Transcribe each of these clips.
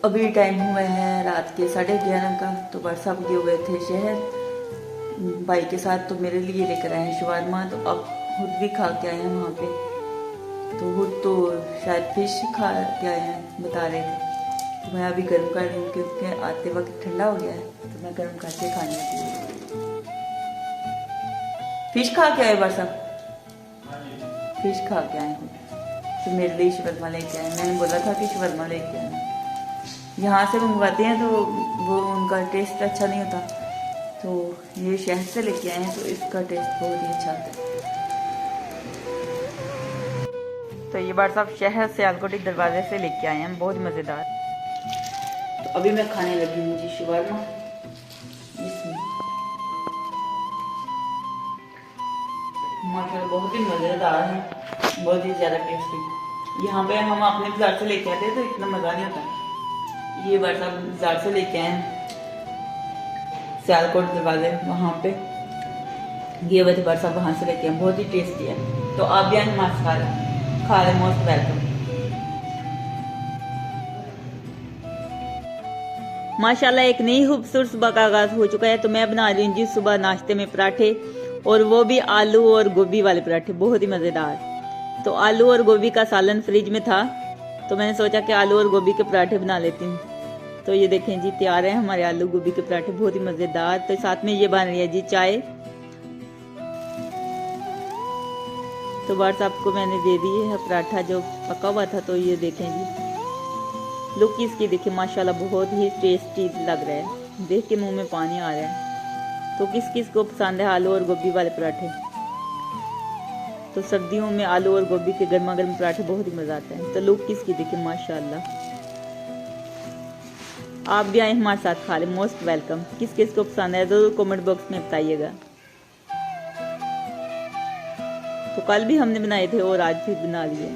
अभी टाइम हुआ है रात के 11:30 का। तो भाई साहब गए हुए थे शहर भाई के साथ, तो मेरे लिए लेकर आए हैं शवारमा। तो अब खुद भी खा के आए हैं वहाँ पे। तो खुद तो शायद फिश खा के आए हैं बता रहे थे। तो मैं अभी गर्म कर रही हूँ क्योंकि आते वक्त ठंडा हो गया है, तो मैं गर्म करके खाने लगी हूँ। फिश खा के आए भाई साहब? फिश खा के आए हैं। तो मेरे लिए शवरमा लेके आए। मैंने बोला था कि शवरमा लेके आना। यहाँ से मंगवाते हैं तो वो उनका टेस्ट अच्छा नहीं होता, तो ये शहर से लेके आए हैं तो इसका टेस्ट बहुत ही अच्छा होता है। तो ये बार साहब शहर से आलकोटी दरवाजे से लेके आए हैं, बहुत मज़ेदार। तो अभी मैं खाने लगी हूँ जी शवरमा। माशाल्लाह बहुत ही मज़ेदार है, बहुत ही ज़्यादा टेस्टी। यहाँ पे हम अपने बाजार से लेके आते हैं तो इतना मज़ा नहीं होता। ये बार साहब बाजार से लेके आए हैं सियालकोट दरवाजे, वहाँ पे ये वाले बार साहब वहाँ से लेके आए, बहुत ही टेस्टी है। तो आप भी आए मास्क खा रहे, मोस्ट वेलकम। माशाल्लाह एक नई खूबसूरत सुबह का आगाज हो चुका है। तो मैं बना रही हूँ जी सुबह नाश्ते में पराठे, और वो भी आलू और गोभी वाले पराठे, बहुत ही मज़ेदार। तो आलू और गोभी का सालन फ्रिज में था, तो मैंने सोचा कि आलू और गोभी के पराठे बना लेती हूँ। तो ये देखें जी तैयार है हमारे आलू गोभी के पराठे, बहुत ही मज़ेदार। तो साथ में ये बन रही है जी चाय। तो बार साहब को मैंने दे दी है पराठा जो पका हुआ था। तो ये देखें जी लुक इसकी देखिए, माशाल्लाह बहुत ही टेस्टी लग रहा है, देख के मुंह में पानी आ रहा है। तो किस किस को पसंद है आलू और गोभी वाले पराठे? तो सर्दियों में आलू और गोभी के गर्मा गर्म पराठे बहुत ही मज़ा आता है। तो लुक किसकी देखिए माशाल्लाह। आप भी आए हमारे साथ खा लें, मोस्ट वेलकम। किस किस को पसंद है ज़रूर कमेंट बॉक्स में बताइएगा। तो कल भी हमने बनाए थे और आज भी बना लिए।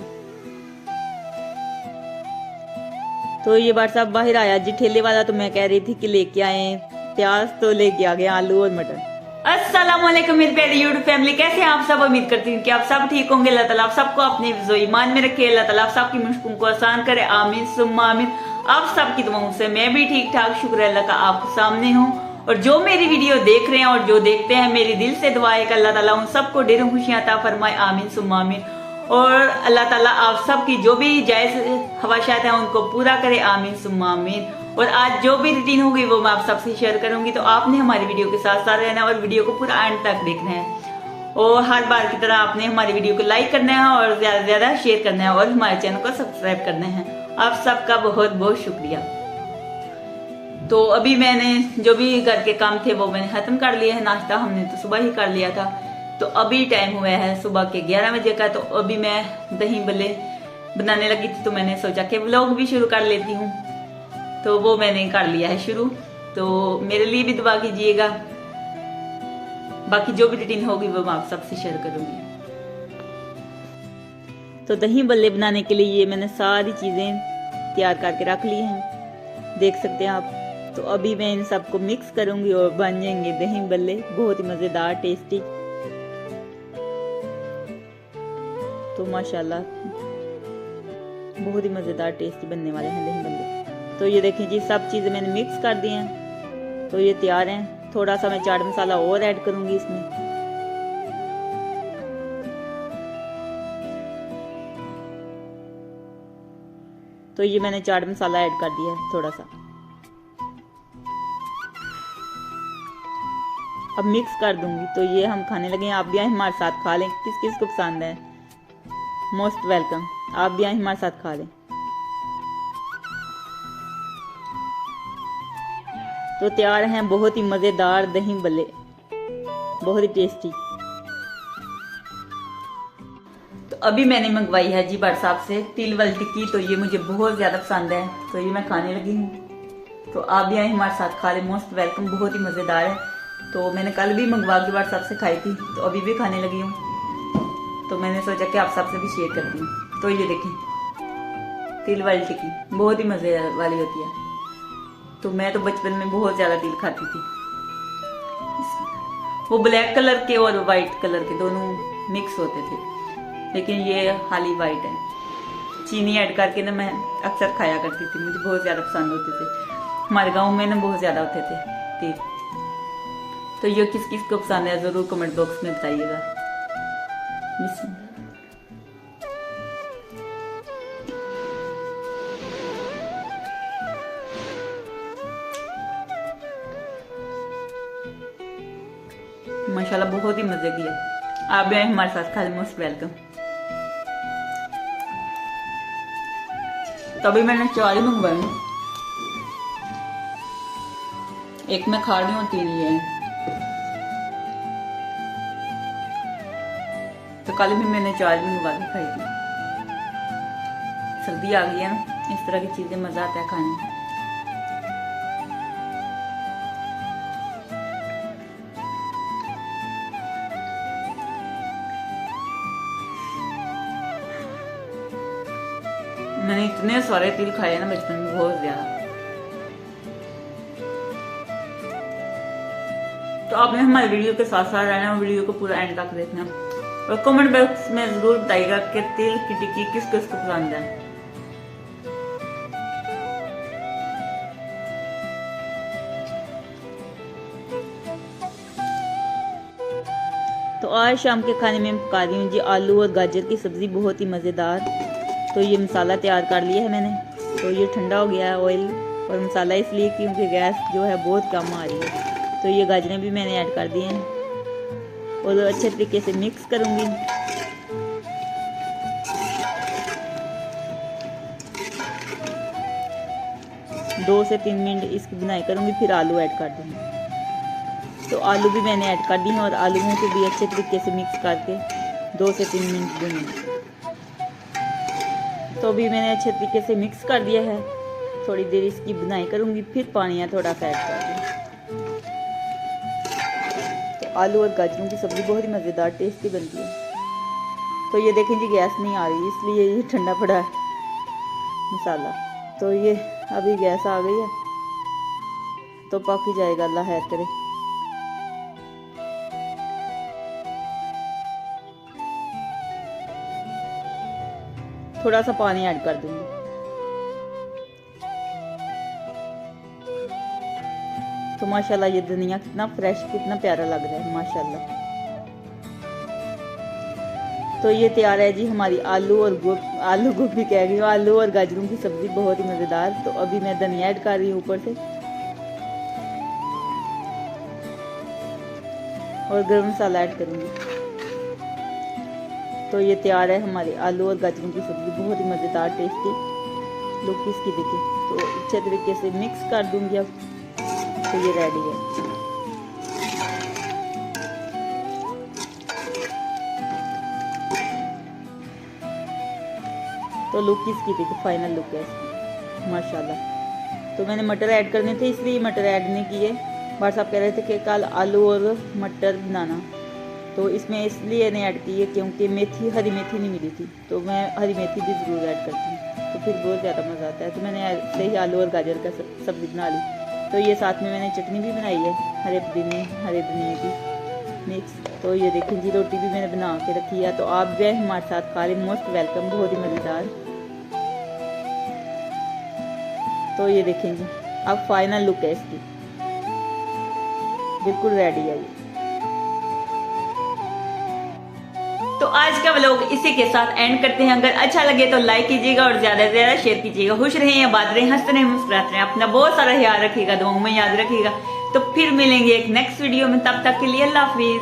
तो ये बार साहब बाहर आया जी ठेले वाला, तो मैं कह रही थी कि लेके आए प्याज, तो लेके आ गए आलू और मटर। अस्सलाम वालेकुम मेरी प्यारी यूट्यूब फैमिली, कैसे हैं आप सब? उम्मीद करती हूँ कि आप सब ठीक होंगे। अल्लाह ताला आप सबको अपने ईमान में रखे, अल्लाह ताला आप सबकी मुश्किलों को आसान करे, आमीन सुम्मा आमीन। आप सबकी दुआओं से मैं भी ठीक ठाक, शुक्र है अल्लाह का आपके सामने हूँ। और जो मेरी वीडियो देख रहे हैं और जो देखते हैं, मेरी दिल से दुआ है कि अल्लाह ताला उन सबको ढेरों खुशियां अता फरमाए, आमीन सुम्मा आमीन। और अल्लाह ताला आप सबकी जो भी जायज ख्वाहिशात हैं उनको पूरा करे, आमीन सुम्मा आमीन। और आज जो भी रूटीन होगी वो मैं आप सबसे शेयर करूंगी, तो आपने हमारी वीडियो के साथ साथ रहना है और वीडियो को पूरा एंड तक देखना है। और हर बार की तरह आपने हमारी वीडियो को लाइक करना है और ज्यादा से ज्यादा शेयर करना है और हमारे चैनल को सब्सक्राइब करना है। आप सबका बहुत बहुत शुक्रिया। तो अभी मैंने जो भी घर के काम थे वो मैंने खत्म कर लिए है। नाश्ता हमने तो सुबह ही कर लिया था। तो अभी टाइम हुआ है सुबह के 11 बजे का। तो अभी मैं दही बल्ले बनाने लगी थी, तो मैंने सोचा कि व्लॉग भी शुरू कर लेती हूँ। तो वो मैंने कर लिया है शुरू। तो मेरे लिए भी दुआ कीजिएगा। बाकी जो भी रूटीन होगी वो मैं आप सबसे शेयर करूंगी। तो दही बल्ले बनाने के लिए ये मैंने सारी चीजें तैयार करके रख ली हैं, देख सकते हैं आप। तो अभी मैं इन सबको मिक्स करूंगी और बन जाएंगे दही बल्ले, बहुत ही मजेदार टेस्टी। तो माशाल्लाह बहुत ही मजेदार टेस्टी बनने वाले हैं दही बल्ले। तो ये देखें जी सब चीजें मैंने मिक्स कर दी हैं, तो ये तैयार हैं। थोड़ा सा मैं चाट मसाला और ऐड करूंगी इसमें। तो ये मैंने चाट मसाला ऐड कर दिया है थोड़ा सा। अब मिक्स कर दूंगी। तो ये हम खाने लगे हैं, आप भी आए हमारे साथ खा लें। किस किस को पसंद है मोस्ट वेलकम, आप भी आए हमारे साथ खा लें। तो तैयार हैं बहुत ही मजेदार दही बल्ले, बहुत ही टेस्टी। तो अभी मैंने मंगवाई है जी भट्ट साहब से तिल वाली टिक्की। तो ये मुझे बहुत ज्यादा पसंद है, तो ये मैं खाने लगी हूँ। तो आप भी आए हमारे साथ खा लें, मोस्ट वेलकम, बहुत ही मजेदार है। तो मैंने कल भी मंगवा के भट्ट साहब से खाई थी, तो अभी भी खाने लगी हूँ। तो मैंने सोचा कि आप सबसे भी शेयर करती हूँ। तो ये देखें तिल वाली टिक्की बहुत ही मजे वाली होती है। तो मैं तो बचपन में बहुत ज्यादा तिल खाती थी। वो ब्लैक कलर के और व्हाइट कलर के दोनों मिक्स होते थे, लेकिन ये खाली व्हाइट है। चीनी ऐड करके ना मैं अक्सर खाया करती थी, मुझे बहुत ज़्यादा पसंद होते थे। हमारे गांव में ना बहुत ज़्यादा होते थे तेल। तो ये किस किस को पसंद है ज़रूर कमेंट बॉक्स में बताइएगा। माशाल्लाह बहुत ही मजे की है। आप भी आए हमारे साथ खाने, मोस्ट वेलकम। तभी मैंने 4 ही मंगवाई, एक मैं खा रही हूँ, 3 ये है। तो कल भी मैंने 4 मंगवा के खाई थी। सर्दी आ गई है ना, इस तरह की चीजें मजा आता है खाने में। मैंने इतने सारे तिल खाए ना बचपन में, बहुत ज्यादा। तो आपने हमारे वीडियो के साथ साथ रहना, वीडियो को पूरा एंड तक देखना और कमेंट बॉक्स में जरूर बताइएगा कि तिल की टिक्की किस किस को पसंद है। तो आज शाम के खाने में पका रही हूँ जी आलू और गाजर की सब्जी, बहुत ही मज़ेदार। तो ये मसाला तैयार कर लिया है मैंने। तो ये ठंडा हो गया है ऑयल और मसाला, इसलिए क्योंकि गैस जो है बहुत कम आ रही है। तो ये गाजरें भी मैंने ऐड कर दी हैं और अच्छे तरीके से मिक्स करूँगी। दो से 3 मिनट इसकी बुनाई करूँगी, फिर आलू ऐड कर दूँगी। तो आलू भी मैंने ऐड कर दी हैं और आलूओं को भी अच्छे तरीके से मिक्स करके 2 से 3 मिनट भूनूंगी। तो अभी मैंने अच्छे तरीके से मिक्स कर दिया है। थोड़ी देर इसकी बुनाई करूँगी, फिर पानी थोड़ा सा ऐड कर दूँगी। तो आलू और गाजरों की सब्ज़ी बहुत ही मज़ेदार टेस्टी बनती है। तो ये देखें जी गैस नहीं आ रही, इसलिए ये ठंडा पड़ा है मसाला। तो ये अभी गैस आ गई है, तो पक ही जाएगा, अल्लाह खैर करे। थोड़ा सा पानी ऐड कर दूंगी। तो माशाल्लाह ये धनिया कितना फ्रेश, कितना प्यारा लग रहा है माशाल्लाह। तो ये तैयार है जी हमारी आलू गोभी कह रही हूँ, आलू और गाजरों की सब्जी, बहुत ही मज़ेदार। तो अभी मैं धनिया ऐड कर रही हूँ ऊपर से और गरम मसाला ऐड करूँगी। तो ये तैयार है हमारी आलू और गाजरों की सब्ज़ी, बहुत ही मज़ेदार टेस्टी। लुक इसकी देखिए। तो अच्छे तरीके से मिक्स कर दूंगी अब। तो ये रेडी है। तो लुक इसकी देखिए, फाइनल लुक है इसकी माशाल्लाह। तो मैंने मटर ऐड करने थे, इसलिए मटर ऐड नहीं किए। बार साहब कह रहे थे कि कल आलू और मटर बनाना, तो इसमें इसलिए नहीं ऐड की है क्योंकि हरी मेथी नहीं मिली थी। तो मैं हरी मेथी भी ज़रूर ऐड करती हूँ, तो फिर बहुत ज़्यादा मज़ा आता है। तो मैंने ऐसे ही आलू और गाजर का सब्ज़ी बना ली। तो ये साथ में मैंने चटनी भी बनाई है, हरे धनिए की मिक्स। तो ये देखें जी रोटी भी मैंने बना के रखी है। तो आप भी हमारे साथ खा लें, मोस्ट वेलकम, बहुत ही मज़ेदार। तो ये देखें जी अब फाइनल लुक है इसकी, बिल्कुल रेडी है ये। तो आज का व्लॉग इसी के साथ एंड करते हैं। अगर अच्छा लगे तो लाइक कीजिएगा और ज्यादा से ज्यादा शेयर कीजिएगा। खुश रहें या बात रहें, हंसते रहें, मुस्कुराते रहें। अपना बहुत सारा ख्याल रखिएगा, दुआओं में याद रखिएगा। तो फिर मिलेंगे एक नेक्स्ट वीडियो में, तब तक के लिए अल्लाह हाफिज।